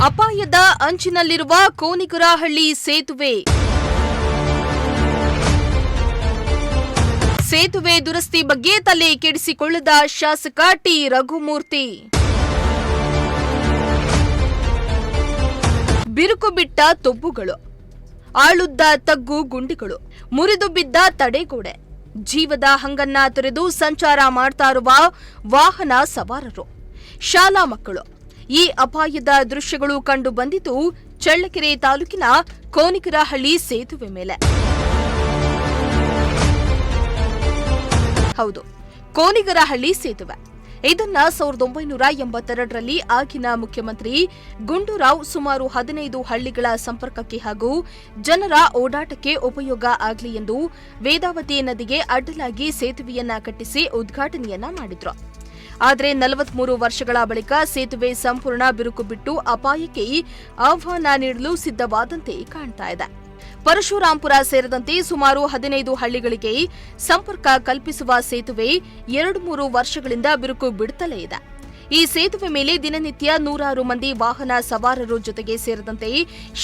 ಅಪಾಯದ ಅಂಚಿನಲ್ಲಿರುವ ಕೋನಿಗರಹಳ್ಳಿ ಸೇತುವೆ. ಸೇತುವೆ ದುರಸ್ತಿ ಬಗ್ಗೆ ತಲೆ ಕೆಡಿಸಿಕೊಳ್ಳದ ಶಾಸಕ ಟಿ. ರಘುಮೂರ್ತಿ. ಬಿರುಕು ಬಿಟ್ಟ ತೊಬ್ಬುಗಳು, ಆಳುದ್ದ ತಗ್ಗು ಗುಂಡಿಗಳು, ಮುರಿದು ಬಿದ್ದ ತಡೆಗೋಡೆ, ಜೀವದ ಹಂಗನ್ನ ತೊರೆದು ಸಂಚಾರ ಮಾಡ್ತಾ ಇರುವ ವಾಹನ ಸವಾರರು, ಶಾಲಾ ಮಕ್ಕಳು. ಈ ಅಪಾಯದ ದೃಶ್ಯಗಳು ಕಂಡು ಬಂದಿದ್ದು ಚಳ್ಳಕೆರೆ ತಾಲೂಕಿನ ಕೋನಿಗರಹಳ್ಳಿ ಸೇತುವೆ ಮೇಲೆ. ಹೌದು, ಕೋನಿಗರಹಳ್ಳಿ ಸೇತುವೆ. ಇದನ್ನ 1982ರಲ್ಲಿ ಆಗಿನ ಮುಖ್ಯಮಂತ್ರಿ ಗುಂಡೂರಾವ್ ಸುಮಾರು 15 ಹಳ್ಳಿಗಳ ಸಂಪರ್ಕಕ್ಕೆ ಹಾಗೂ ಜನರ ಓಡಾಟಕ್ಕೆ ಉಪಯೋಗ ಆಗಲಿ ಎಂದು ವೇದಾವತಿ ನದಿಗೆ ಅಡ್ಡಲಾಗಿ ಸೇತುವೆಯನ್ನ ಕಟ್ಟಿಸಿ ಉದ್ಘಾಟನೆಯನ್ನ ಮಾಡಿದ್ರು. ಆದರೆ 43 ವರ್ಷಗಳ ಬಳಿಕ ಸೇತುವೆ ಸಂಪೂರ್ಣ ಬಿರುಕು ಬಿಟ್ಟು ಅಪಾಯಕ್ಕೆ ಆಹ್ವಾನ ನೀಡಲು ಸಿದ್ಧವಾದಂತೆ ಕಾಣ್ತಾ ಇದೆ. ಪರಶುರಾಂಪುರ ಸೇರಿದಂತೆ ಸುಮಾರು 15 ಹಳ್ಳಿಗಳಿಗೆ ಸಂಪರ್ಕ ಕಲ್ಪಿಸುವ ಸೇತುವೆ 2-3 ವರ್ಷಗಳಿಂದ ಬಿರುಕು ಬಿಡುತ್ತಲೇ ಇದೆ. ಈ ಸೇತುವೆ ಮೇಲೆ ದಿನನಿತ್ಯ ನೂರಾರು ಮಂದಿ ವಾಹನ ಸವಾರರು ಜೊತೆಗೆ ಸೇರಿದಂತೆ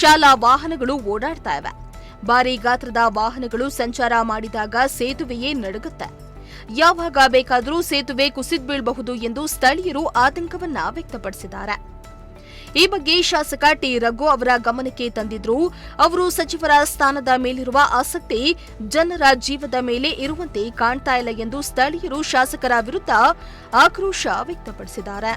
ಶಾಲಾ ವಾಹನಗಳು ಓಡಾಡ್ತಾ ಇವೆ. ಭಾರೀ ಗಾತ್ರದ ವಾಹನಗಳು ಸಂಚಾರ ಮಾಡಿದಾಗ ಸೇತುವೆಯೇ ನಡುಗುತ್ತೆ. ಯಾವಾಗ ಬೇಕಾದರೂ ಸೇತುವೆ ಕುಸಿದು ಬೀಳಬಹುದು ಎಂದು ಸ್ಥಳೀಯರು ಆತಂಕವನ್ನ ವ್ಯಕ್ತಪಡಿಸಿದ್ದಾರೆ. ಈ ಬಗ್ಗೆ ಶಾಸಕ ಟಿ. ರಘು ಅವರ ಗಮನಕ್ಕೆ ತಂದಿದ್ರು. ಅವರು ಸಚಿವರ ಸ್ಥಾನದ ಮೇಲಿರುವ ಆಸಕ್ತಿ ಜನರ ಜೀವದ ಮೇಲೆ ಇರುವಂತೆ ಕಾಣ್ತಾ ಇಲ್ಲ ಎಂದು ಸ್ಥಳೀಯರು ಶಾಸಕರ ವಿರುದ್ಧ ಆಕ್ರೋಶ ವ್ಯಕ್ತಪಡಿಸಿದ್ದಾರೆ.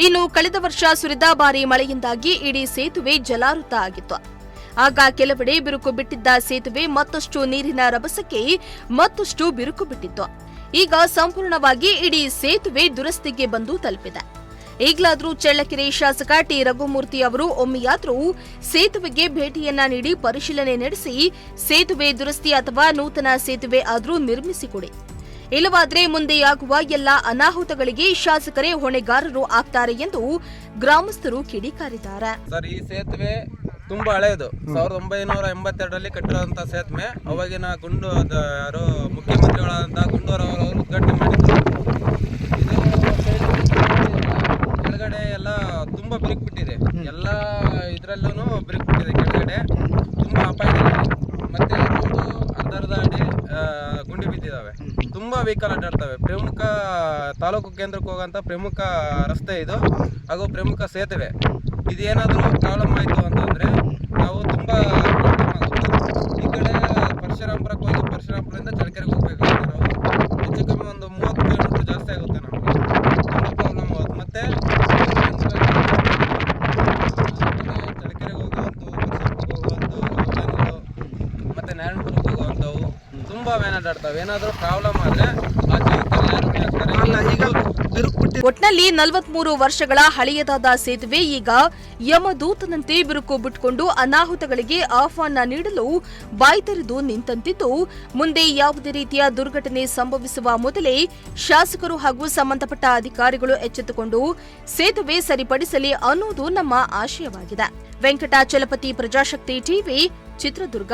ಇನ್ನು ಕಳೆದ ವರ್ಷ ಸುರಿದ ಭಾರೀ ಮಳೆಯಿಂದಾಗಿ ಇಡೀ ಸೇತುವೆ ಜಲಾವೃತ ಆಗಿತ್ತು. ಆಗ ಕೆಲವೆಡೆ ಬಿರುಕು ಬಿಟ್ಟಿದ್ದ ಸೇತುವೆ ಮತ್ತಷ್ಟು ನೀರಿನ ರಭಸಕ್ಕೆ ಮತ್ತಷ್ಟು ಬಿರುಕು ಬಿಟ್ಟಿತ್ತು. ಈಗ ಸಂಪೂರ್ಣವಾಗಿ ಇಡೀ ಸೇತುವೆ ದುರಸ್ತಿಗೆ ಬಂದು ತಲುಪಿದೆ. ಈಗಲಾದರೂ ಚಳ್ಳಕೆರೆ ಶಾಸಕ ಟಿ. ರಘುಮೂರ್ತಿ ಅವರು ಒಮ್ಮೆಯಾದರೂ ಸೇತುವೆಗೆ ಭೇಟಿಯನ್ನ ನೀಡಿ ಪರಿಶೀಲನೆ ನಡೆಸಿ ಸೇತುವೆ ದುರಸ್ತಿ ಅಥವಾ ನೂತನ ಸೇತುವೆ ಆದರೂ ನಿರ್ಮಿಸಿಕೊಡಿ. ಇಲ್ಲವಾದರೆ ಮುಂದೆಯಾಗುವ ಎಲ್ಲ ಅನಾಹುತಗಳಿಗೆ ಶಾಸಕರೇ ಹೊಣೆಗಾರರು ಆಗ್ತಾರೆ ಎಂದು ಗ್ರಾಮಸ್ಥರು ಕಿಡಿಕಾರಿದ್ದಾರೆ. ಸರ್, ಈ ಸೇತುವೆ ತುಂಬಾ ಹಳೆಯದು. 1982ರಲ್ಲಿ ಕಟ್ಟಿರುವಂತ ಸೇತುವೆ. ಅವಾಗಿನ ಯಾರು ಮುಖ್ಯಮಂತ್ರಿಗಳಾದಂತಹ ಗುಂಡೂರಾವ್ ಅವರು ಉದ್ಘಾಟನೆ ಮಾಡಿದ್ರು. ಇದು ಕೆಳಗಡೆ ಎಲ್ಲ ತುಂಬಾ ಬಿರುಕು ಬಿಟ್ಟಿದೆ. ಎಲ್ಲ ಇದರಲ್ಲೂ ಬಿರುಕು ಬಿಟ್ಟಿದೆ. ಕೆಳಗಡೆ ತುಂಬಾ ಅಪಾಯದಲ್ಲಿ. ಮತ್ತೆ ಅರ್ಧ ಅಡಿ ಗುಂಡಿ ಬಿದ್ದಿದ್ದಾವೆ. ತುಂಬಾ ವೆಹಿಕಲ್ ಅಡ್ಡಾಡ್ತವೆ. ಪ್ರಮುಖ ತಾಲೂಕು ಕೇಂದ್ರಕ್ಕೆ ಹೋಗುವಂತ ಪ್ರಮುಖ ರಸ್ತೆ ಇದು ಹಾಗೂ ಪ್ರಮುಖ ಸೇತುವೆ. ಇದೇನಾದರೂ ಪ್ರಾಬ್ಲಮ್ ಆಯಿತು ಅಂತಂದರೆ ನಾವು ತುಂಬ ಪ್ರಾಬ್ಲಮ್ ಆಗುತ್ತೆ. ಈ ಕಡೆ ಪರಶುರಾಂಪುರಕ್ಕೆ ಹೋಗಿ ಪರಶುರಾಂಪುರದಿಂದ ಚಳ್ಳಕೆರೆಗೆ ಹೋಗಬೇಕಾಗುತ್ತೆ. ನಾವು ಹೆಚ್ಚು ಕಮ್ಮಿ ಒಂದು 30 ಕಿಲೋಮೀಟರ್ ಜಾಸ್ತಿ ಆಗುತ್ತೆ. ನಮಗೆ ತುಂಬ ಪ್ರಾಬ್ಲಮ್ ಆಗುತ್ತೆ. ಮತ್ತು ಚಳ್ಳಕೆರೆಗೆ ಹೋಗುವಂಥವು, ಪರಶುರಾಂಪುರಕ್ಕೆ ಹೋಗುವಂಥವು, ಮತ್ತು ನಾರಾಯಣಪುರಕ್ಕೆ ಹೋಗುವಂಥವು ತುಂಬ ವ್ಯಾನ್ ಅಡ್ಡಾಡ್ತವೆ. ಏನಾದರೂ ಪ್ರಾಬ್ಲಮ್ ಆದರೆ ಆ ಜೀವಕ್ಕೆ ಯಾರು ಒಟ್ನಲ್ಲಿ 43 ವರ್ಷಗಳ ಹಳೆಯದಾದ ಸೇತುವೆ ಈಗ ಯಮದೂತನಂತೆ ಬಿರುಕು ಬಿಟ್ಟುಕೊಂಡು ಅನಾಹುತಗಳಿಗೆ ಆಹ್ವಾನ ನೀಡಲು ಬಾಯ್ತೆರೆದು ನಿಂತಂತಿದ್ದು, ಮುಂದೆ ಯಾವುದೇ ರೀತಿಯ ದುರ್ಘಟನೆ ಸಂಭವಿಸುವ ಮೊದಲೇ ಶಾಸಕರು ಹಾಗೂ ಸಂಬಂಧಪಟ್ಟ ಅಧಿಕಾರಿಗಳು ಎಚ್ಚೆತ್ತುಕೊಂಡು ಸೇತುವೆ ಸರಿಪಡಿಸಲಿ ಅನ್ನೋದು ನಮ್ಮ ಆಶಯವಾಗಿದೆ. ವೆಂಕಟಾಚಲಪತಿ, ಪ್ರಜಾಶಕ್ತಿ ಟಿವಿ, ಚಿತ್ರದುರ್ಗ.